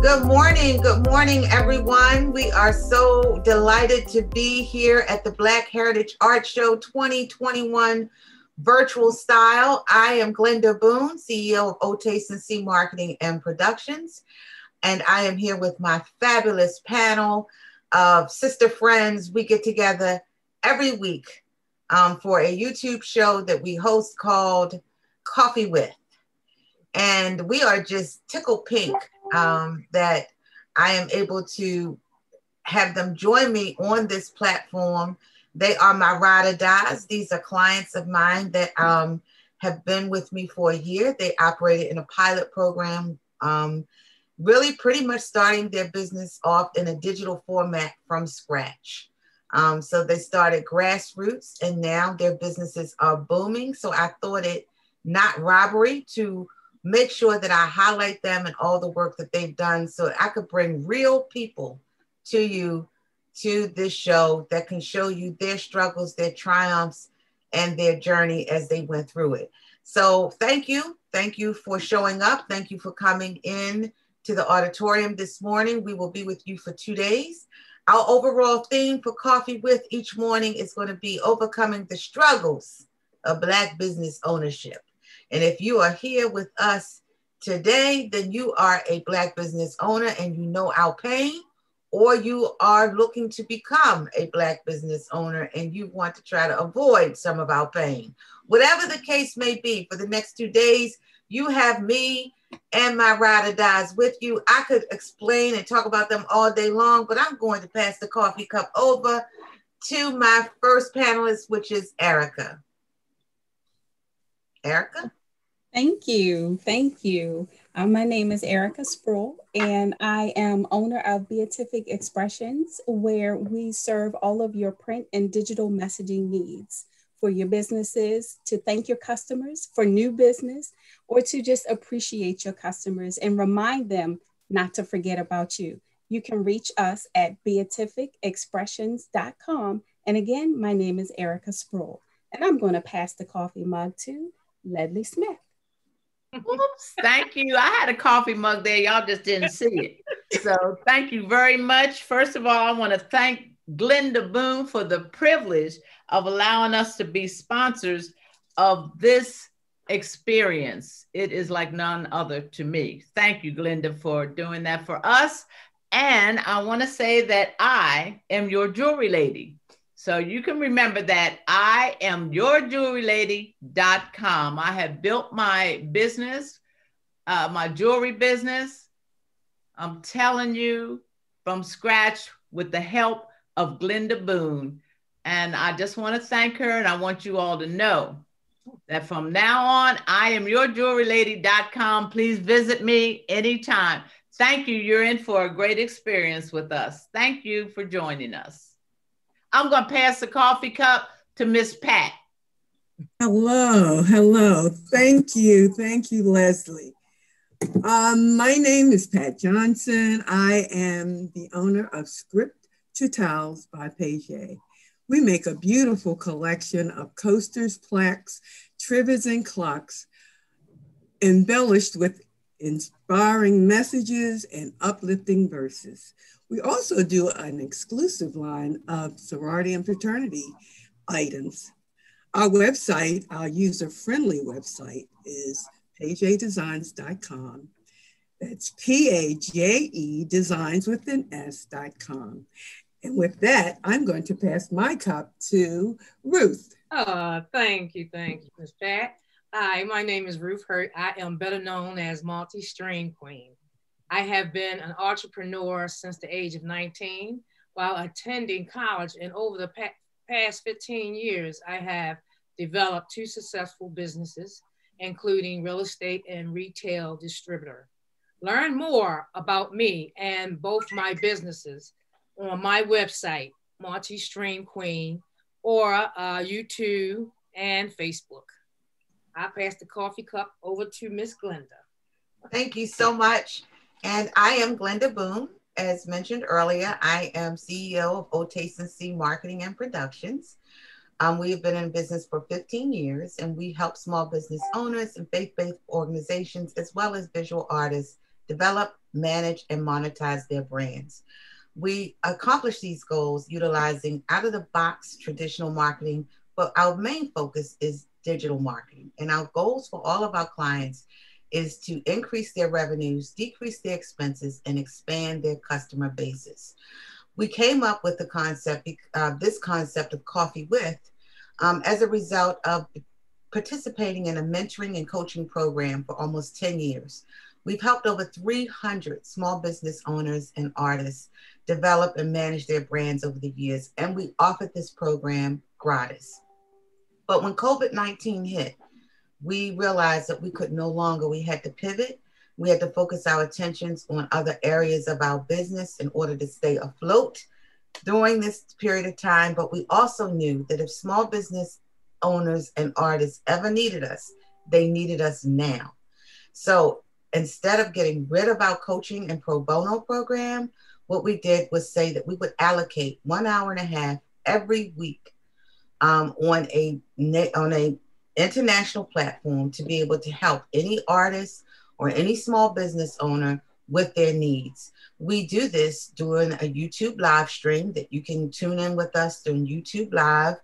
Good morning, everyone. We are so delighted to be here at the Black Heritage Art Show 2021 virtual style. I am Glenda Boone, CEO of O-Taste&C Marketing and Productions, and I am here with my fabulous panel of sister friends. We get together every week for a YouTube show that we host called Coffee With. And we are just tickled pink that I am able to have them join me on this platform. They are my ride or dies. These are clients of mine that have been with me for a year. They operated in a pilot program, really pretty much starting their business off in a digital format from scratch. So they started grassroots and now their businesses are booming. So I thought it not robbery to make sure that I highlight them and all the work that they've done so I could bring real people to you, to this show that can show you their struggles, their triumphs, and their journey as they went through it. So thank you. Thank you for showing up. Thank you for coming in to the auditorium this morning. We will be with you for 2 days. Our overall theme for Coffee With each morning is going to be overcoming the struggles of Black business ownership. And if you are here with us today, then you are a Black business owner and you know our pain, or you are looking to become a Black business owner and you want to try to avoid some of our pain. Whatever the case may be, for the next 2 days, you have me and my ride or dies with you. I could explain and talk about them all day long, but I'm going to pass the coffee cup over to my first panelist, which is Erica. Erica? Thank you. Thank you. My name is Erica Spruill, and I am owner of Beatific Expressions, where we serve all of your print and digital messaging needs for your businesses, to thank your customers for new business, or to just appreciate your customers and remind them not to forget about you. You can reach us at beatificexpressions.com. And again, my name is Erica Spruill, and I'm going to pass the coffee mug to Ledley Smith. Oops, thank you. I had a coffee mug there. Y'all just didn't see it. So thank you very much. First of all, I want to thank Glenda Boone for the privilege of allowing us to be sponsors of this experience. It is like none other to me. Thank you, Glenda, for doing that for us. And I want to say that I am your jewelry lady. So you can remember that I am yourjewelrylady.com. I have built my business, my jewelry business, I'm telling you, from scratch with the help of Glenda Boone. And I just want to thank her. And I want you all to know that from now on, I am yourjewelrylady.com. Please visit me anytime. Thank you. You're in for a great experience with us. Thank you for joining us. I'm going to pass the coffee cup to Miss Pat. Hello. Thank you, Leslie. My name is Pat Johnson. I am the owner of Script2tilesbypaje. We make a beautiful collection of coasters, plaques, trivets, and clocks, embellished with inspiring messages and uplifting verses. We also do an exclusive line of sorority and fraternity items. Our website, our user-friendly website, is pajedesigns.com. That's P-A-J-E, designs with an S.com. And with that, I'm going to pass my cup to Ruth. Thank you, Ms. Pat. Hi, my name is Ruth Hurt. I am better known as Multi-Stream Queen. I have been an entrepreneur since the age of 19 while attending college, and over the past 15 years, I have developed 2 successful businesses, including real estate and retail distributor. Learn more about me and both my businesses on my website, Multi-Stream Queen, or YouTube and Facebook. I pass the coffee cup over to Miss Glenda. Thank you so much. And I am Glenda Boone. As mentioned earlier, I am CEO of O-Taste&C Marketing and Productions. We've been in business for 15 years, and we help small business owners and faith-based organizations, as well as visual artists, develop, manage, and monetize their brands. We accomplish these goals utilizing out-of-the-box traditional marketing, but our main focus is digital marketing. And our goals for all of our clients is to increase their revenues, decrease their expenses, and expand their customer bases. We came up with the concept, this concept of Coffee With, as a result of participating in a mentoring and coaching program for almost 10 years. We've helped over 300 small business owners and artists develop and manage their brands over the years, and we offered this program gratis. But when COVID-19 hit, we realized that we could no longer, we had to pivot. We had to focus our attentions on other areas of our business in order to stay afloat during this period of time. But we also knew that if small business owners and artists ever needed us, they needed us now. So instead of getting rid of our coaching and pro bono program, what we did was say that we would allocate 1.5 hours every week on a international platform to be able to help any artist or any small business owner with their needs. We do this during a YouTube live stream that you can tune in with us during YouTube Live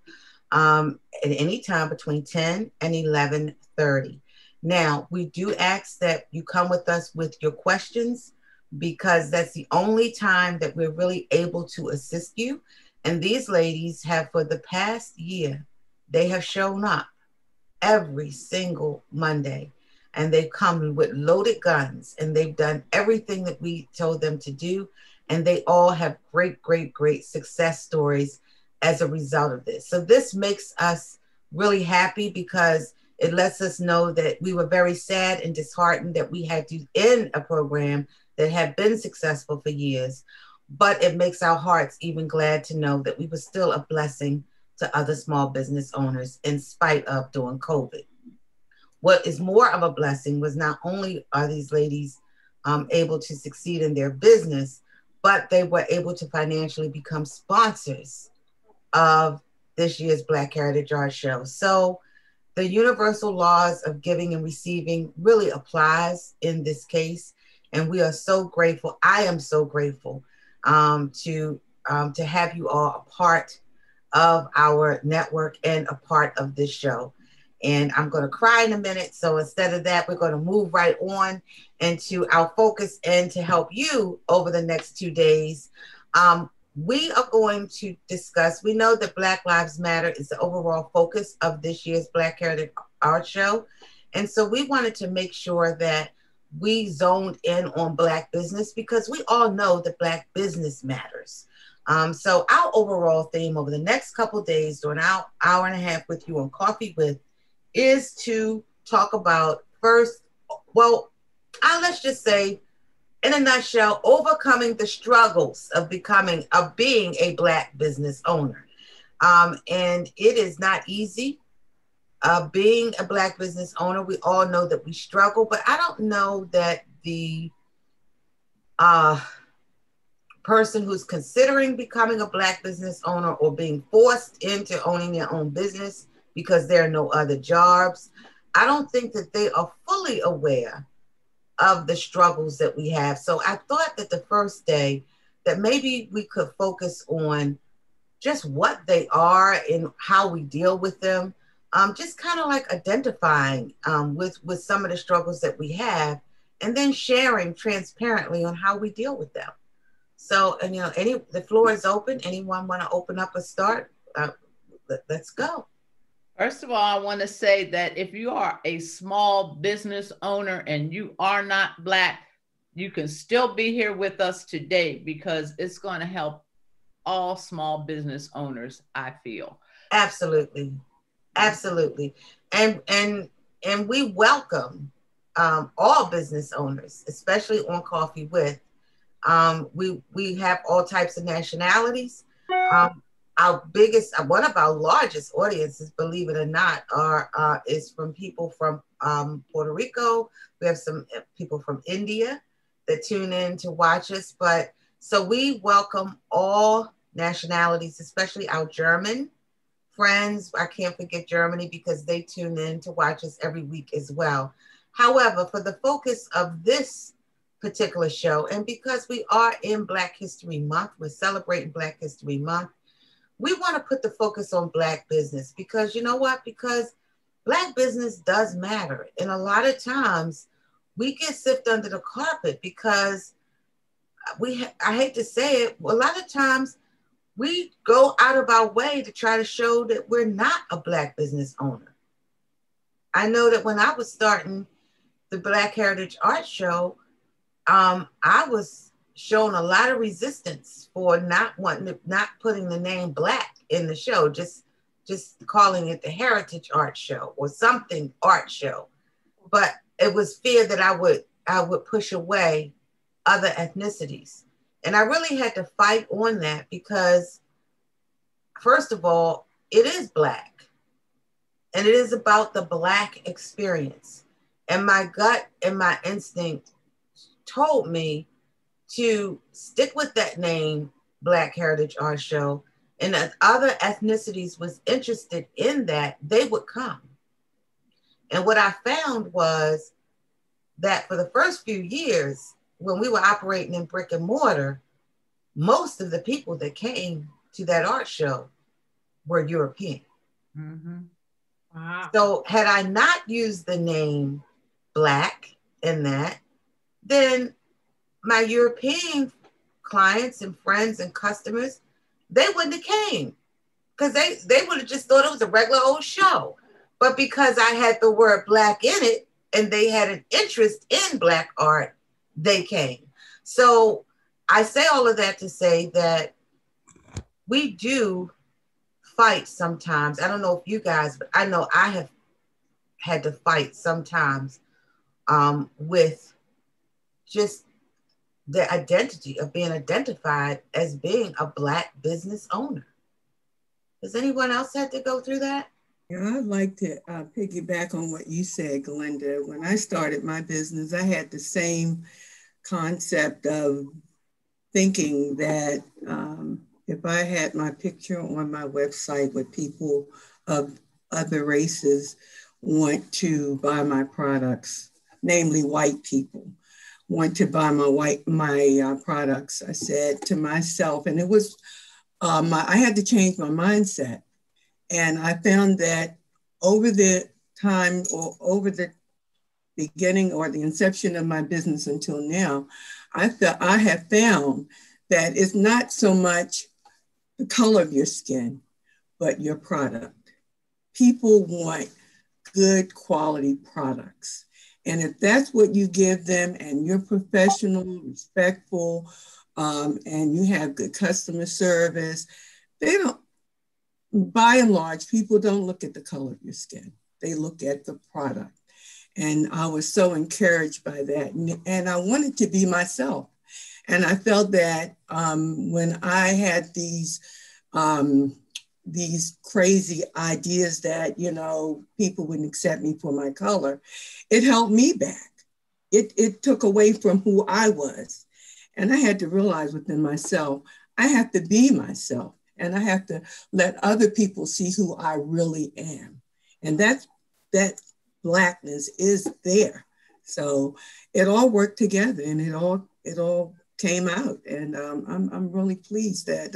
at any time between 10 and 11:30. Now, we do ask that you come with us with your questions because that's the only time that we're really able to assist you. And these ladies have, for the past year, they have shown up every single Monday, and they've come with loaded guns, and they've done everything that we told them to do. And they all have great, great, great success stories as a result of this. So this makes us really happy because it lets us know that we were very sad and disheartened that we had to end a program that had been successful for years. But it makes our hearts even glad to know that we were still a blessing to other small business owners in spite of during COVID. What is more of a blessing was not only are these ladies able to succeed in their business, but they were able to financially become sponsors of this year's Black Heritage Art Show. So the universal laws of giving and receiving really applies in this case. And we are so grateful. I am so grateful to have you all a part of our network and a part of this show. And I'm going to cry in a minute. So instead of that, we're going to move right on into our focus and to help you over the next 2 days. We are going to discuss, we know that Black Lives Matter is the overall focus of this year's Black Heritage Art Show. And so we wanted to make sure that we zoned in on Black business because we all know that Black business matters. So our overall theme over the next couple of days during our 1.5 hours with you on Coffee With is to talk about first, well, let's just say, in a nutshell, overcoming the struggles of being a Black business owner. And it is not easy. Being a Black business owner, we all know that we struggle, but I don't know that the person who's considering becoming a Black business owner or being forced into owning their own business because there are no other jobs, I don't think that they are fully aware of the struggles that we have. So I thought that the first day that maybe we could focus on just what they are and how we deal with them. Just kind of like identifying with some of the struggles that we have and then sharing transparently on how we deal with them. So, and the floor is open. Anyone want to open up a start? Let's go. First of all, I want to say that if you are a small business owner and you are not Black, you can still be here with us today because it's going to help all small business owners, I feel. Absolutely. Absolutely. And we welcome all business owners, especially on Coffee With. We have all types of nationalities. One of our largest audiences, believe it or not, is from people from Puerto Rico. We have some people from India that tune in to watch us. So we welcome all nationalities, especially our German friends. I can't forget Germany because they tune in to watch us every week as well. However, for the focus of this particular show, and because we are in Black History Month, we're celebrating Black History Month, we want to put the focus on Black business, because you know what? Because Black business does matter. And a lot of times we get sifted under the carpet because I hate to say it, a lot of times we go out of our way to try to show that we're not a Black business owner. I know that when I was starting the Black Heritage Art Show, I was shown a lot of resistance for not putting the name Black in the show, just calling it the Heritage Art Show or something art show. But it was fear that I would push away other ethnicities. And I really had to fight on that because, first of all, it is Black. And it is about the Black experience. And my gut and my instinct told me to stick with that name, Black Heritage Art Show. And if other ethnicities was interested in that, they would come. And what I found was that for the first few years, when we were operating in brick and mortar, most of the people that came to that art show were European. Mm-hmm. Wow. So had I not used the name Black in that, then my European clients and friends and customers, they wouldn't have came because they would have just thought it was a regular old show. But because I had the word Black in it and they had an interest in Black art, they came. So I say all of that to say that we do fight sometimes. I don't know if you guys, but I know I have had to fight sometimes with just the identity of being identified as being a Black business owner. Has anyone else had to go through that? Yeah, I'd like to piggyback on what you said, Glenda. When I started my business, I had the same concept of thinking that if I had my picture on my website with people of other races want to buy my products, namely white people, want to buy my products, I said to myself, and it was, I had to change my mindset. And I found that over the time or over the beginning or the inception of my business until now, I have found that it's not so much the color of your skin, but your product. People want good quality products. And if that's what you give them and you're professional, respectful, and you have good customer service, they don't, by and large, people don't look at the color of your skin. They look at the product. And I was so encouraged by that. And I wanted to be myself. And I felt that when I had these crazy ideas that, you know, people wouldn't accept me for my color, it held me back. It took away from who I was. And I had to realize within myself, I have to be myself. And I have to let other people see who I really am. And that Blackness is there. So it all worked together and it all came out. And I'm really pleased that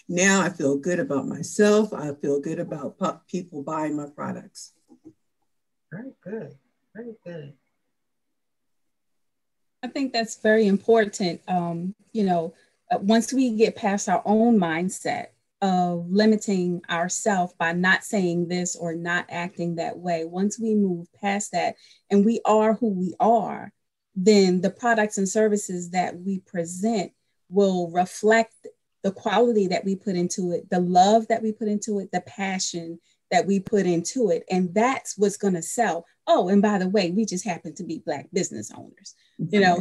now I feel good about myself. I feel good about people buying my products. Very good. Very good. I think that's very important. Once we get past our own mindset of limiting ourselves by not saying this or not acting that way, once we move past that and we are who we are, then the products and services that we present will reflect the quality that we put into it, the love that we put into it, the passion that we put into it. And that's what's going to sell. Oh, and by the way, we just happen to be Black business owners,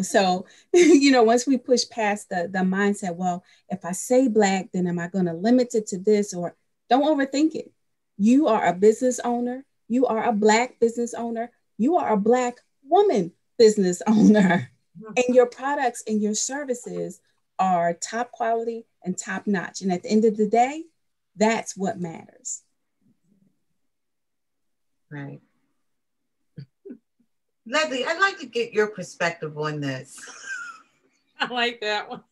so, once we push past the mindset, well, if I say Black, then am I going to limit it to this? Or don't overthink it. You are a business owner. You are a Black business owner. You are a Black woman business owner. And your products and your services are top quality and top notch. And at the end of the day, that's what matters. Right. Ledley, I'd like to get your perspective on this. I like that one.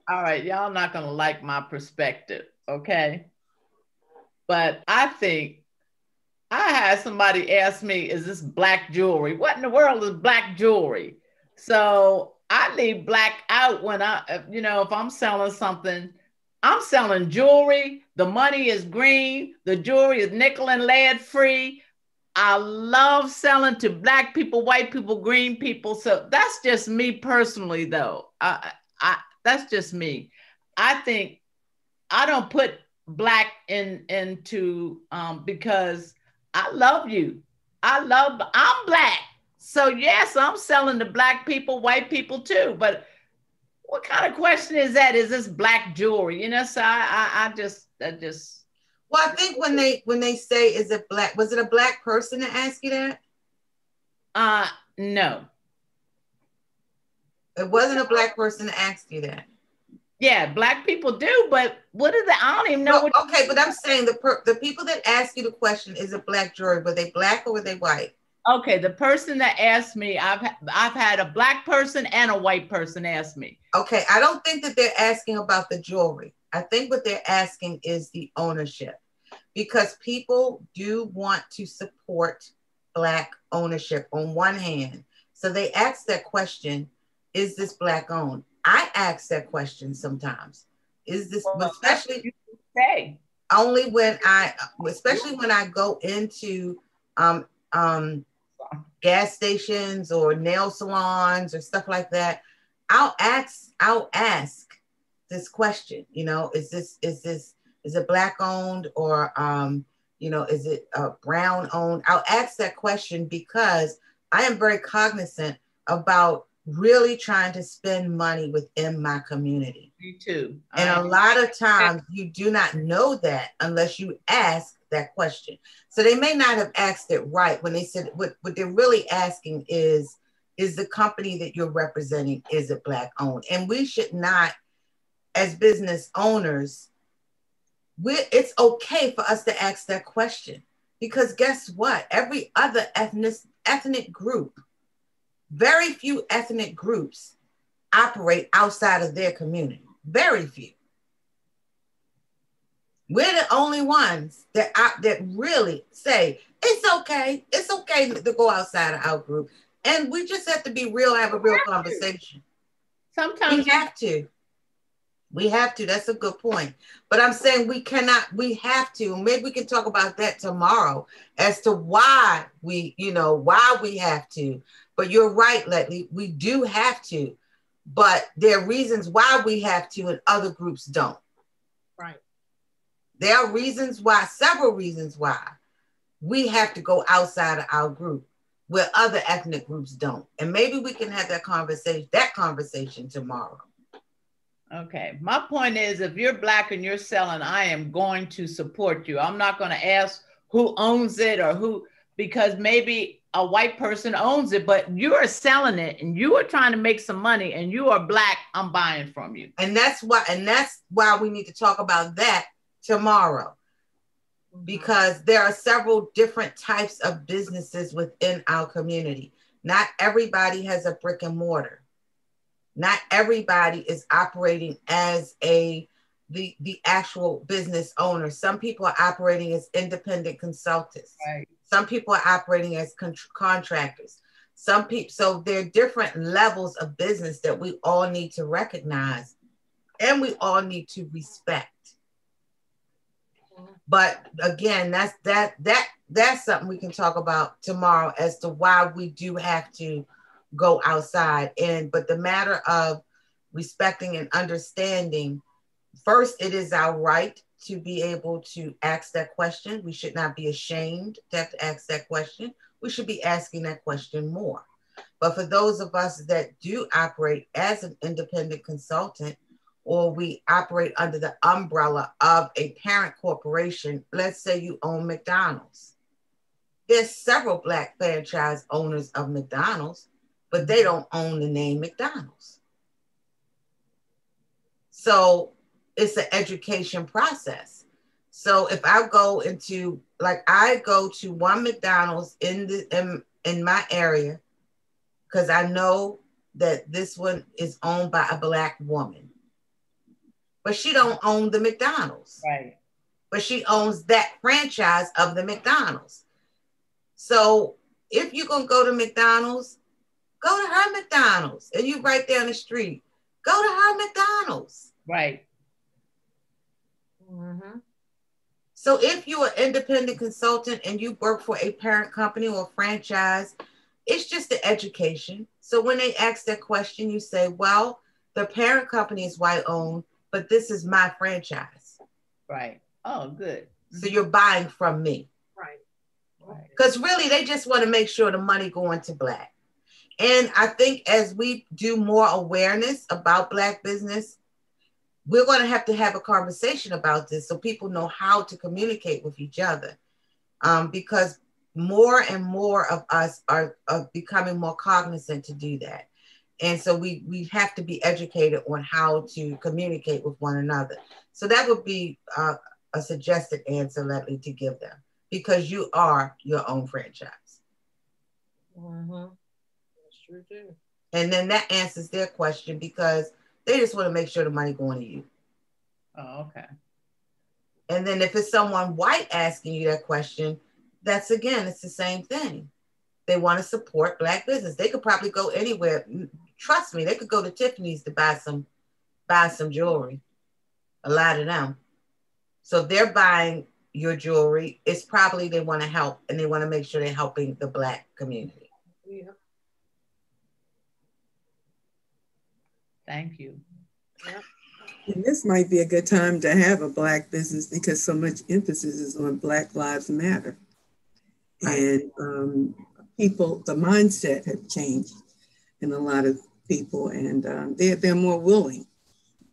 All right, y'all not gonna like my perspective, okay? But I think I had somebody ask me, is this black jewelry? What in the world is black jewelry? So I leave black out when if I'm selling something, I'm selling jewelry. The money is green. The jewelry is nickel and lead free. I love selling to black people, white people, green people. So that's just me personally, though. That's just me. I think I don't put black into because I love you. I'm black. So yes, I'm selling to black people, white people too. But what kind of question is that? Is this black jewelry? So I just. Well, I think when they say, is it black? Was it a black person that asked you that? No. It wasn't a black person that asked you that. Yeah, black people do, but what is that? I don't even know. Okay, but I'm saying the people that ask you the question, is it black jewelry? Were they black or were they white? Okay, the person that asked me, I've had a black person and a white person ask me. Okay, I don't think that they're asking about the jewelry. I think what they're asking is the ownership, because people do want to support black ownership on one hand. So they ask that question, is this black owned? I ask that question sometimes. Is this, especially only when I go into gas stations or nail salons or stuff like that. I'll ask this question, is it black owned or, is it brown owned? I'll ask that question because I am very cognizant about really trying to spend money within my community. Me too. And a lot of times you do not know that unless you ask that question. So they may not have asked it right when they said what they're really asking is the company that you're representing, is it black owned? And we should not, as business owners, it's okay for us to ask that question, because guess what? Every other ethnic group, very few ethnic groups operate outside of their community. Very few. We're the only ones that really say it's okay to go outside of our group, and we just have to be real, have a real conversation. Sometimes we have to. That's a good point. But I'm saying we have to. Maybe we can talk about that tomorrow as to why we have to. But you're right, Ledley. We do have to. But there are reasons why we have to and other groups don't. Right. There are several reasons why we have to go outside of our group where other ethnic groups don't. And maybe we can have that conversation tomorrow. Okay. My point is, if you're black and you're selling, I am going to support you. I'm not going to ask who owns it or who, because maybe a white person owns it, but you are selling it and you are trying to make some money and you are black, I'm buying from you. And that's why we need to talk about that tomorrow, because there are several different types of businesses within our community. Not everybody has a brick and mortar. Not everybody is operating as the actual business owner. Some people are operating as independent consultants. Right. Some people are operating as contractors. So there are different levels of business that we all need to recognize and we all need to respect. But again, that's something we can talk about tomorrow as to why we do have to go outside. But the matter of respecting and understanding, first, it is our right to be able to ask that question. We should not be ashamed to have to ask that question. We should be asking that question more. But for those of us that do operate as an independent consultant, or we operate under the umbrella of a parent corporation, let's say you own McDonald's. There's several Black franchise owners of McDonald's, but they don't own the name McDonald's. So it's an education process. So if I go into, like, I go to one McDonald's in my area, because I know that this one is owned by a Black woman, but she don't own the McDonald's. Right. But she owns that franchise of the McDonald's. So if you're going to go to McDonald's, go to her McDonald's. And you right down the street, go to her McDonald's. Right. Mm-hmm. So if you're an independent consultant and you work for a parent company or a franchise, it's just the education. So when they ask that question, you say, well, the parent company is white owned, but this is my franchise. Right. Oh, good. So you're buying from me. Right. Because really, they just want to make sure the money going to Black. And I think as we do more awareness about Black business, we're going to have a conversation about this so people know how to communicate with each other. Because more and more of us are becoming more cognizant to do that. And so we have to be educated on how to communicate with one another. So that would be a suggested answer, Ledley, to give them, because you are your own franchise. Mm-hmm. That's true too. And then that answers their question, because they just want to make sure the money going to you. Oh, okay. And then if it's someone white asking you that question, that's, again, it's the same thing. They want to support Black business. They could probably go anywhere. Trust me, they could go to Tiffany's to buy some jewelry. A lot of them. So if they're buying your jewelry, it's probably they want to help, and they want to make sure they're helping the Black community. Yeah. Thank you. Yep. And this might be a good time to have a Black business, because so much emphasis is on Black Lives Matter. Right. And people, the mindset have changed in a lot of people, and they're more willing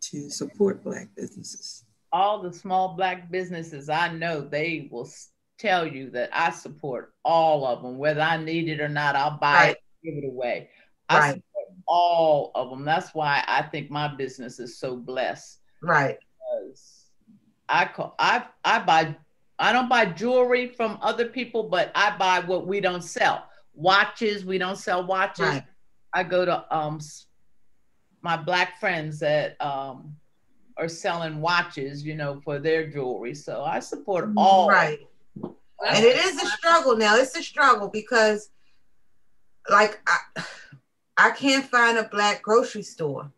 to support Black businesses. All the small Black businesses I know, they will tell you that I support all of them, whether I need it or not. I'll buy it, give it away. I support all of them. That's why I think my business is so blessed. Right. Because I don't buy jewelry from other people, but I buy what we don't sell. Watches, we don't sell watches. Right. I go to my Black friends that are selling watches, for their jewelry. So I support all. Right. And it is a struggle now. It's a struggle because, like, I can't find a Black grocery store,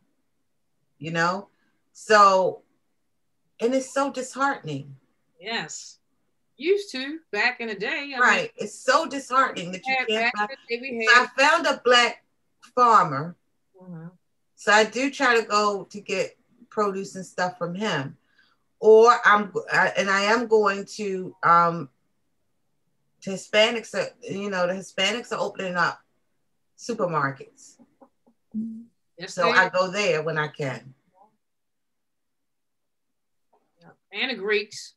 So, and it's so disheartening. Yes. Used to back in the day. I Right. mean, it's so disheartening that you can't find. We So I had, found a Black farmer. mm-hmm. So I do try to go to get produce and stuff from him. Or I am going to Hispanics, the Hispanics are opening up supermarkets. Yes, So I go there when I can. And the Greeks.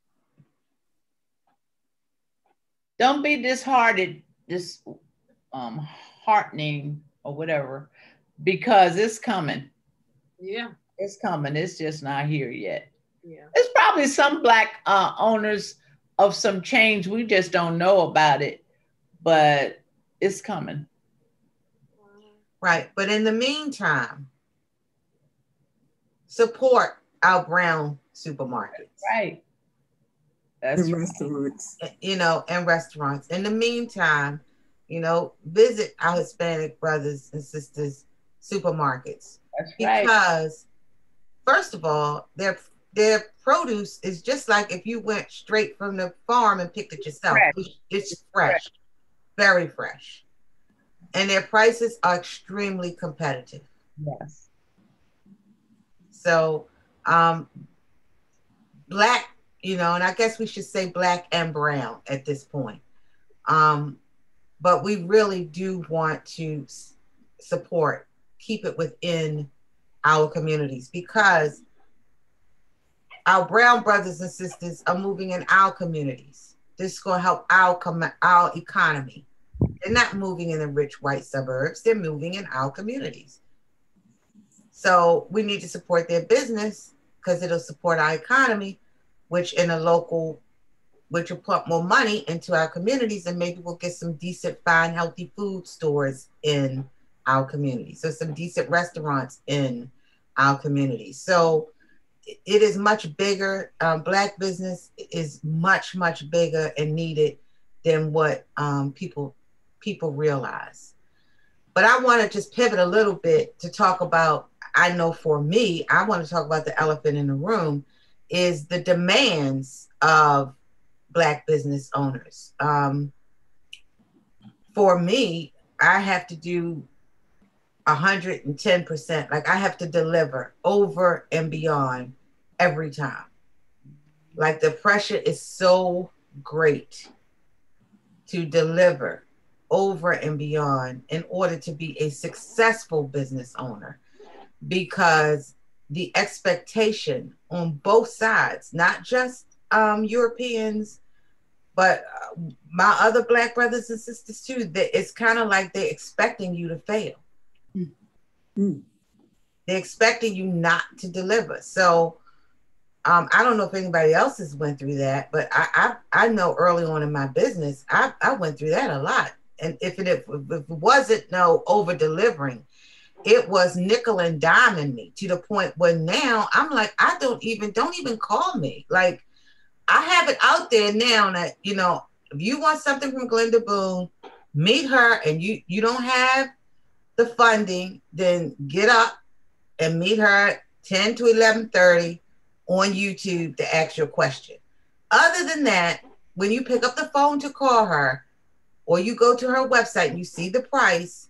Don't be disheartened, heartening or whatever, because it's coming. Yeah. It's coming. It's just not here yet. Yeah. There's probably some Black owners of some change. We just don't know about it, but it's coming. Right. But in the meantime, support our brown supermarkets. Right. That's And right. restaurants. And restaurants. In the meantime, visit our Hispanic brothers and sisters supermarkets. That's right. Because first of all, their produce is just like if you went straight from the farm and picked it yourself. Fresh. It's fresh, very fresh. And their prices are extremely competitive. Yes. So Black, and I guess we should say Black and brown at this point. But we really do want to support, keep it within our communities, because our brown brothers and sisters are moving in our communities. This is going to help our economy. They're not moving in the rich white suburbs. They're moving in our communities. So we need to support their business because it'll support our economy, which in a local, which will put more money into our communities, and maybe we'll get some decent, fine, healthy food stores in our community. So some decent restaurants in our community. So it is much bigger. Black business is much, much bigger and needed than what people realize. But I want to just pivot a little bit to talk about, I know for me, I want to talk about the elephant in the room, is the demands of Black business owners. For me, I have to do 110%. Like I have to deliver over and beyond every time. Like the pressure is so great to deliver over and beyond in order to be a successful business owner, because the expectation on both sides, not just Europeans, but my other Black brothers and sisters too, that it's kind of like they're expecting you to fail. Mm-hmm. They're expecting you not to deliver. So I don't know if anybody else has went through that, but I know early on in my business, I went through that a lot. And if it wasn't no over delivering, it was nickel and diming me to the point where now I'm like, don't even call me. Like I have it out there now that, you know, if you want something from Glenda Boone, meet her, and you don't have the funding, then get up and meet her at 10 to 11:30 on YouTube to ask your question. Other than that, when you pick up the phone to call her, or you go to her website and you see the price,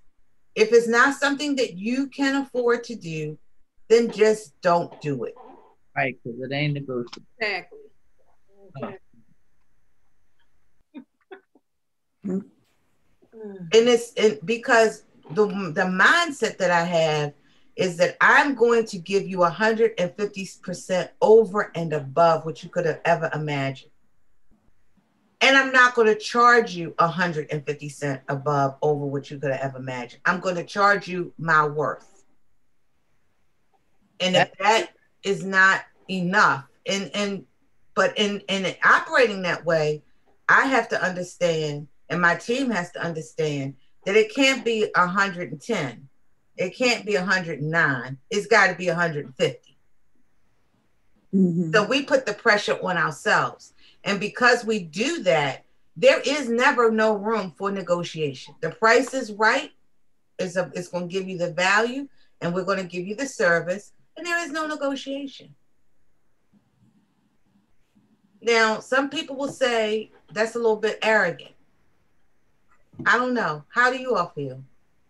if it's not something that you can afford to do, then just don't do it. Right, because it ain't negotiable. Exactly. And it's because the mindset that I have is that I'm going to give you 150% over and above what you could have ever imagined. And I'm not going to charge you 150 cents above over what you could have ever imagined. I'm going to charge you my worth. And if that is not enough, but in operating that way, I have to understand, and my team has to understand, that it can't be 110. It can't be 109. It's got to be 150. Mm-hmm. So we put the pressure on ourselves. And because we do that, there is never no room for negotiation. The price is right. It's going to give you the value, and we're going to give you the service, and there is no negotiation. Now, some people will say that's a little bit arrogant. I don't know. How do you all feel?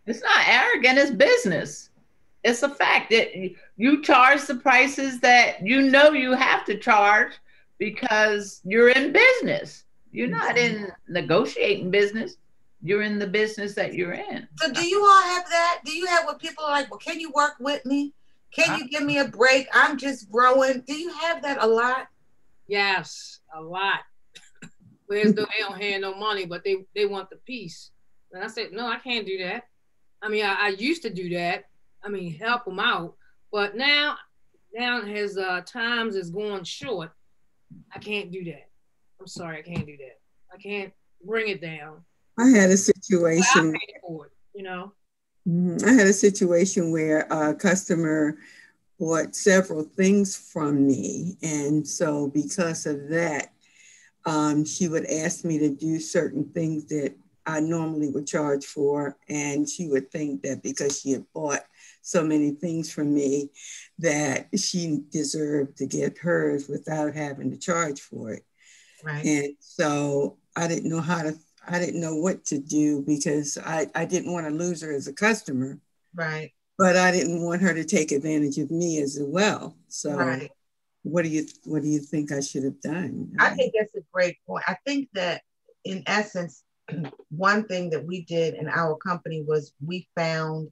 It's not arrogant, it's business. It's a fact that you charge the prices that you know you have to charge because you're in business. You're not in negotiating business. You're in the business that you're in. So do you all have that? Do you have what people are like, well, can you work with me? Can you give me a break? I'm just growing. Do you have that a lot? Yes, a lot. Whereas though they don't have no money, but they want the peace. And I said, no, I can't do that. I mean, I used to do that. I mean, help them out. But now his times is going short. I can't do that. I'm sorry, I can't do that. I can't bring it down. I had a situation. I paid for it, you know. I had a situation where a customer bought several things from me. And so because of that, she would ask me to do certain things that I normally would charge for. And she would think that because she had bought so many things from me, that she deserved to get hers without having to charge for it. Right. And so I didn't know what to do, because I didn't want to lose her as a customer. Right. But I didn't want her to take advantage of me as well. So right. What do you think I should have done? I think that's a great point. I think that in essence, one thing that we did in our company was we found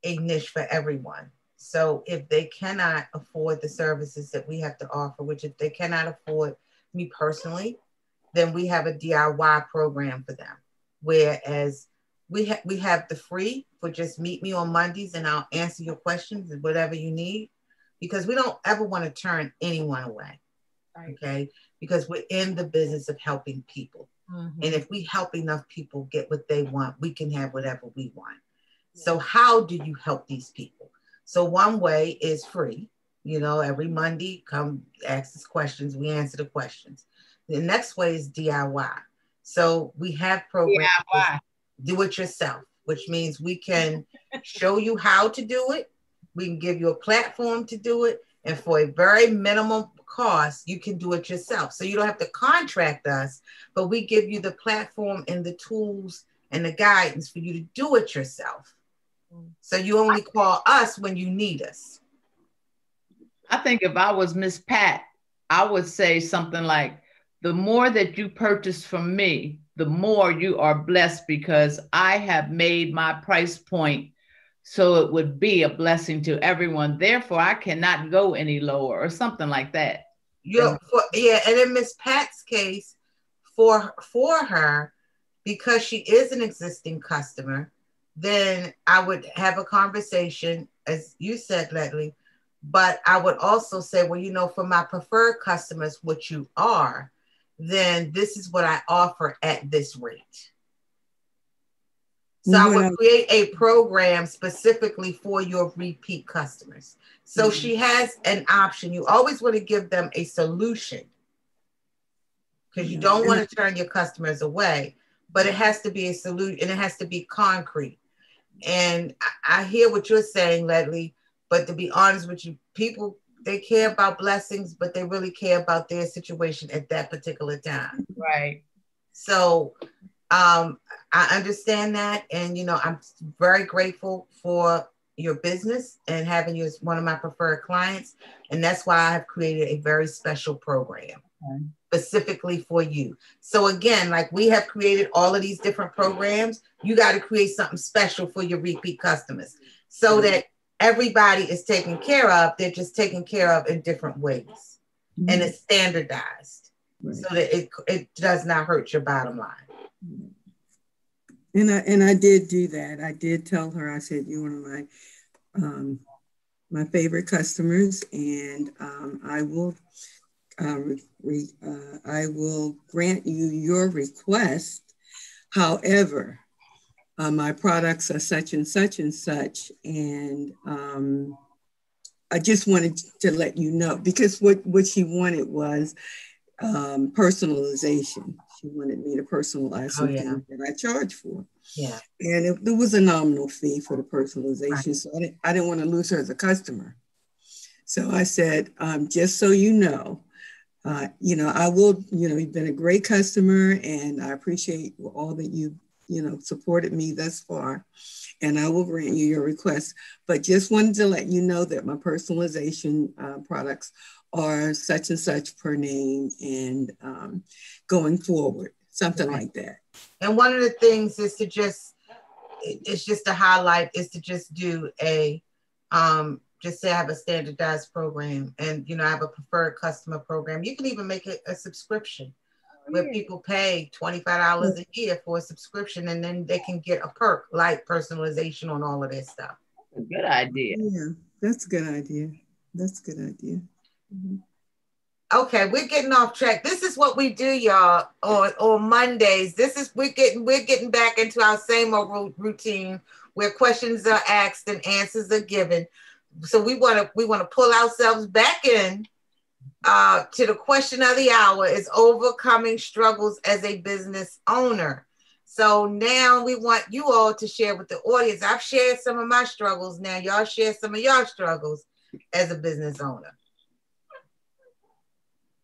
a niche for everyone. So if they cannot afford the services that we have to offer, which if they cannot afford me personally, then we have a DIY program for them. Whereas we have the free for just meet me on Mondays and I'll answer your questions and whatever you need. because we don't ever want to turn anyone away. Right. Okay. Because we're in the business of helping people. Mm-hmm. And if we help enough people get what they want, we can have whatever we want. So how do you help these people? So one way is free. You know, every Monday, come ask us questions. We answer the questions. The next way is DIY. So we have programs, DIY. do it yourself, which means we can show you how to do it. We can give you a platform to do it. And for a very minimum cost, you can do it yourself. So you don't have to contract us, but we give you the platform and the tools and the guidance for you to do it yourself. So you only call us when you need us. I think if I was Miss Pat, I would say something like, the more that you purchase from me, the more you are blessed, because I have made my price point so it would be a blessing to everyone. Therefore, I cannot go any lower, or something like that. And in Miss Pat's case, for her, because she is an existing customer, then I would have a conversation, as you said, Ledley, but I would also say, well, you know, for my preferred customers, which you are, then this is what I offer at this rate. So I would create a program specifically for your repeat customers. So she has an option. You always want to give them a solution, because you don't want to turn your customers away, but it has to be a solution and it has to be concrete. And I hear what you're saying, Ledley, but to be honest with you, people, they care about blessings, but they really care about their situation at that particular time. Right. So I understand that. And, you know, I'm very grateful for your business and having you as one of my preferred clients. And that's why I have created a very special program specifically for you. So again, like we have created all of these different programs, you got to create something special for your repeat customers so that everybody is taken care of. They're just taken care of in different ways. And it's standardized so that it does not hurt your bottom line. And I did do that. I did tell her, I said, you're one of my favorite customers, and I will grant you your request. However, my products are such and such and such, and I just wanted to let you know, because what she wanted was personalization. She wanted me to personalize something that I charge for. Yeah. And there was a nominal fee for the personalization. So I didn't want to lose her as a customer. So I said, just so you know, I will, you've been a great customer, and I appreciate all that you supported me thus far, and I will grant you your request. But just wanted to let you know that my personalization products are such and such per name, and going forward, something like that. And one of the things is to just to highlight, is to just do a, just say I have a standardized program, and, I have a preferred customer program. You can even make it a subscription where people pay $25 a year for a subscription, and then they can get a perk like personalization on all of their stuff. That's a good idea. Yeah, that's a good idea. That's a good idea. Mm-hmm. Okay, we're getting off track. This is what we do, y'all, on Mondays. We're getting back into our same old routine where questions are asked and answers are given. So we want to pull ourselves back in to the question of the hour, is overcoming struggles as a business owner. So now we want you all to share with the audience. I've shared some of my struggles. Now y'all share some of your struggles as a business owner.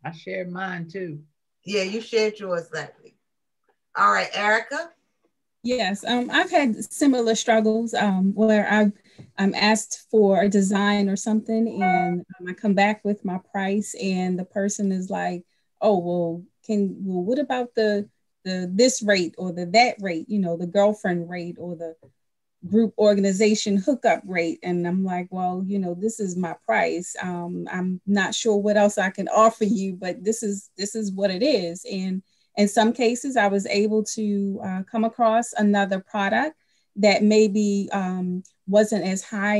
I shared mine too. Yeah, you shared yours, Ledley. All right, Erica. Yes, I've had similar struggles where I'm asked for a design or something, and I come back with my price, and the person is like, "Oh, well, what about the this rate or that rate? The girlfriend rate or the group organization hookup rate?" And I'm like, "Well, this is my price. I'm not sure what else I can offer you, but this is what it is." And in some cases, I was able to come across another product that maybe wasn't as high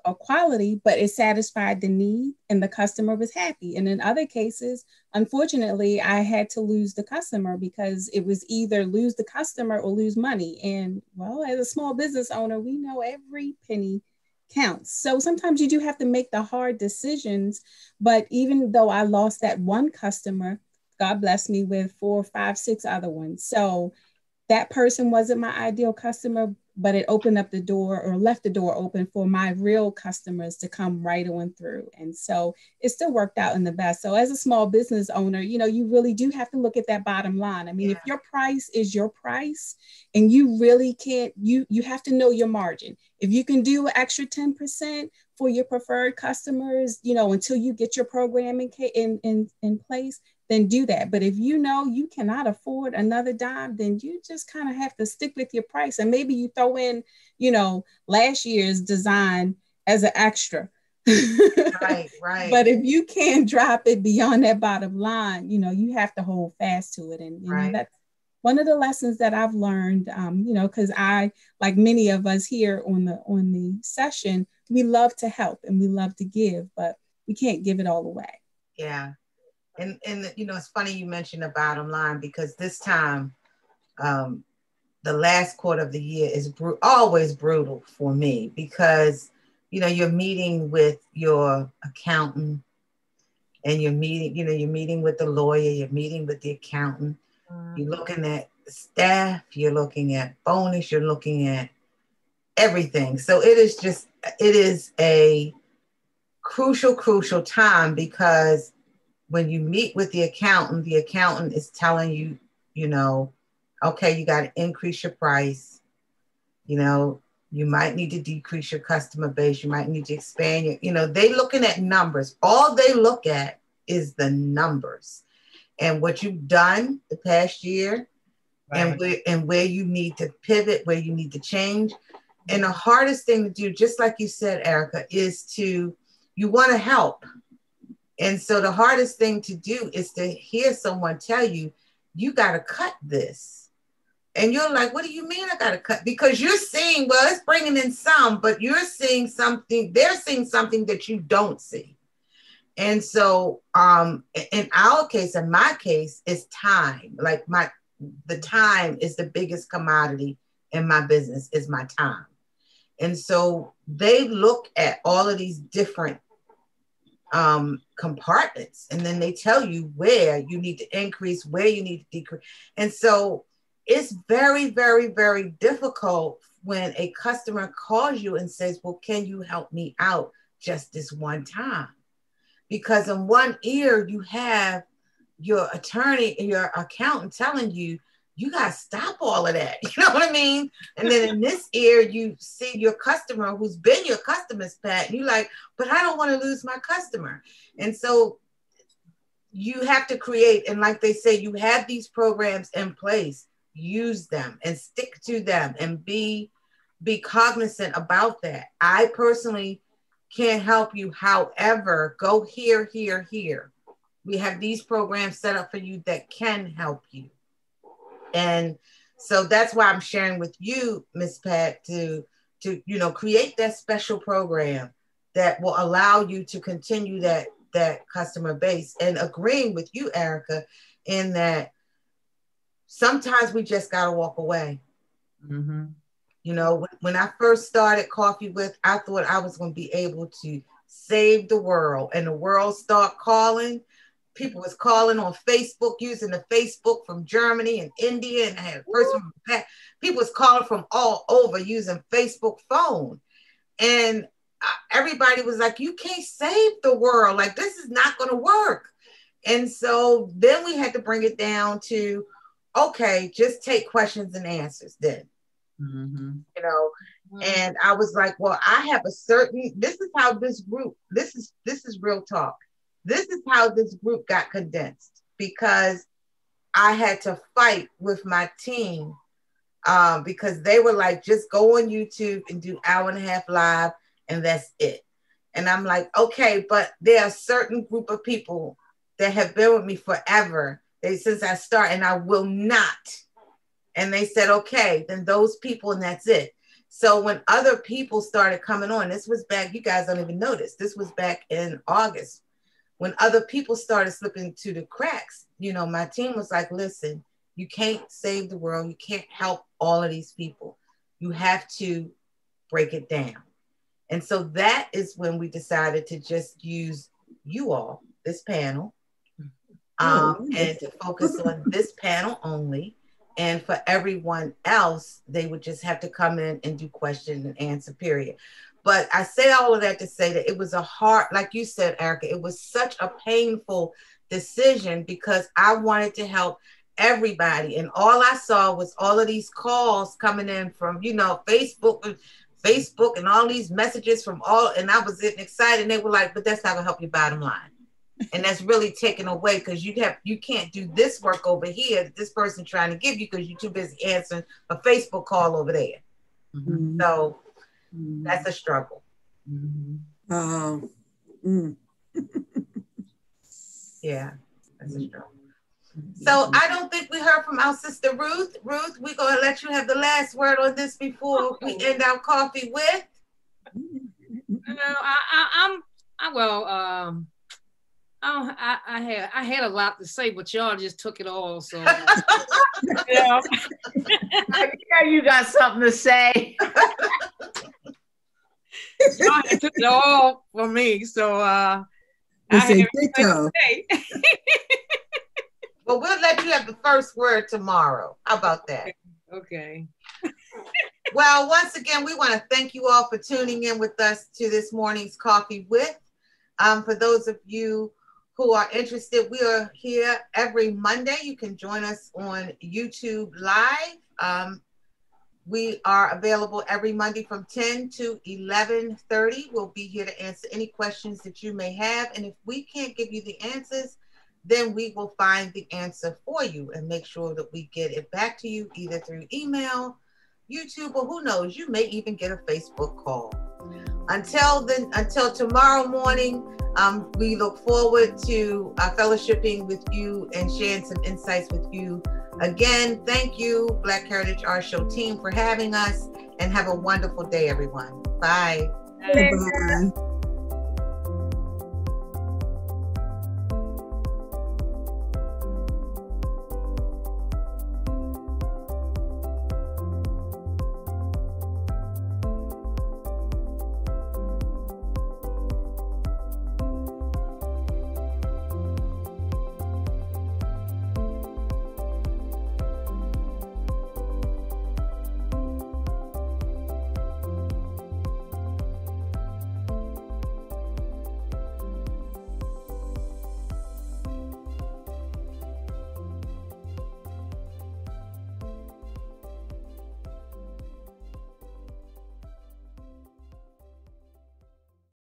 a quality, but it satisfied the need and the customer was happy. And in other cases, unfortunately, I had to lose the customer because it was either lose the customer or lose money. And well, as a small business owner, we know every penny counts. So sometimes you do have to make the hard decisions. But even though I lost that one customer, God blessed me with 4, 5, 6 other ones. So that person wasn't my ideal customer, but it opened up the door or left the door open for my real customers to come right on through. And so it still worked out in the best. So as a small business owner, you know, you really do have to look at that bottom line. I mean, if your price is your price and you really can't, you have to know your margin. If you can do an extra 10% for your preferred customers, you know, until you get your program in place, then do that. But if you know you cannot afford another dime, then you just kind of have to stick with your price. And maybe you throw in, you know, last year's design as an extra. Right. But if you can't drop it beyond that bottom line, you know, you have to hold fast to it. And, you know, that's one of the lessons that I've learned, you know, because I, like many of us here on the session, we love to help and we love to give, but we can't give it all away. Yeah. And you know, it's funny you mentioned the bottom line, because this time, the last quarter of the year is always brutal for me, because, you know, you're meeting with your accountant and you're meeting with the lawyer, you're meeting with the accountant, you're looking at staff, you're looking at bonus, you're looking at everything. So it is a crucial time, because when you meet with the accountant is telling you, you know, okay, you got to increase your price. You know, you might need to decrease your customer base. You might need to expand your, you know, they looking at numbers. All they look at is the numbers and what you've done the past year, and where you need to pivot, where you need to change. And the hardest thing to do, just like you said, Erica, is you want to help. And so the hardest thing to do is to hear someone tell you, you got to cut this. And you're like, what do you mean I got to cut? Because you're seeing, well, it's bringing in some, but you're seeing something, they're seeing something that you don't see. And so in our case, in my case, it's time. Like the time is the biggest commodity in my business, is my time. And so they look at all of these different compartments, and then they tell you where you need to increase, where you need to decrease. And so it's very, very, very difficult when a customer calls you and says, well, can you help me out just this one time? Because in one ear, you have your attorney and your accountant telling you, you got to stop all of that. You know what I mean? And then in this ear, you see your customer who's been your customer's pet. And you're like, but I don't want to lose my customer. And so you have to create, and like they say, you have these programs in place, use them and stick to them and be cognizant about that. I personally can't help you. However, go here. We have these programs set up for you that can help you. And so that's why I'm sharing with you, Miss Pat, to you know, create that special program that will allow you to continue that customer base. And agreeing with you, Erica, in that sometimes we just got to walk away. Mm-hmm. You know, when I first started Coffee With, I thought I was going to be able to save the world, and the world start calling. People was calling on Facebook, using the Facebook from Germany and India, and I had a person from Japan. People was calling from all over using Facebook phone. And everybody was like, you can't save the world. Like, this is not going to work. And so then we had to bring it down to, okay, just take questions and answers then. Mm-hmm. You know, and I was like, well, I have this is how this group, this is real talk. This is how this group got condensed, because I had to fight with my team because they were like, just go on YouTube and do 1.5 hour live and that's it. And I'm like, okay, but there are a certain group of people that have been with me forever. Since I started, and I will not. And they said, okay, then those people, and that's it. So when other people started coming on, this was back, you guys don't even know this was back in August. When other people started slipping through the cracks, you know, my team was like, listen, you can't save the world. You can't help all of these people. You have to break it down. And so that is when we decided to just use you all, this panel, and to focus on this panel only. And for everyone else, they would just have to come in and do question and answer, period. But I say all of that to say that it was a hard, like you said, Erica, it was such a painful decision because I wanted to help everybody. And all I saw was all of these calls coming in from, you know, Facebook and all these messages from all, and I was getting excited. And they were like, but that's not gonna help your bottom line. And that's really taken away because you can't do this work over here that this person trying to give you because you're too busy answering a Facebook call over there. Mm-hmm. So that's a struggle. Mm-hmm. Yeah, that's a struggle. So I don't think we heard from our sister Ruth. Ruth, we're gonna let you have the last word on this before we end our coffee with. I had a lot to say, but y'all just took it all. So yeah. You got something to say. Y'all took it all for me. So I have to say. Well, we'll let you have the first word tomorrow. How about that? Okay. Well, once again, we want to thank you all for tuning in with us to this morning's Coffee With. For those of you who are interested, we are here every Monday. You can join us on YouTube Live. We are available every Monday from 10 to 11:30. We'll be here to answer any questions that you may have. And if we can't give you the answers, then we will find the answer for you and make sure that we get it back to you either through email, YouTube, or who knows, you may even get a Facebook call. Until tomorrow morning, we look forward to fellowshipping with you and sharing some insights with you. Again, thank you, Black Heritage Art Show team, for having us, and have a wonderful day, everyone. Bye. Bye.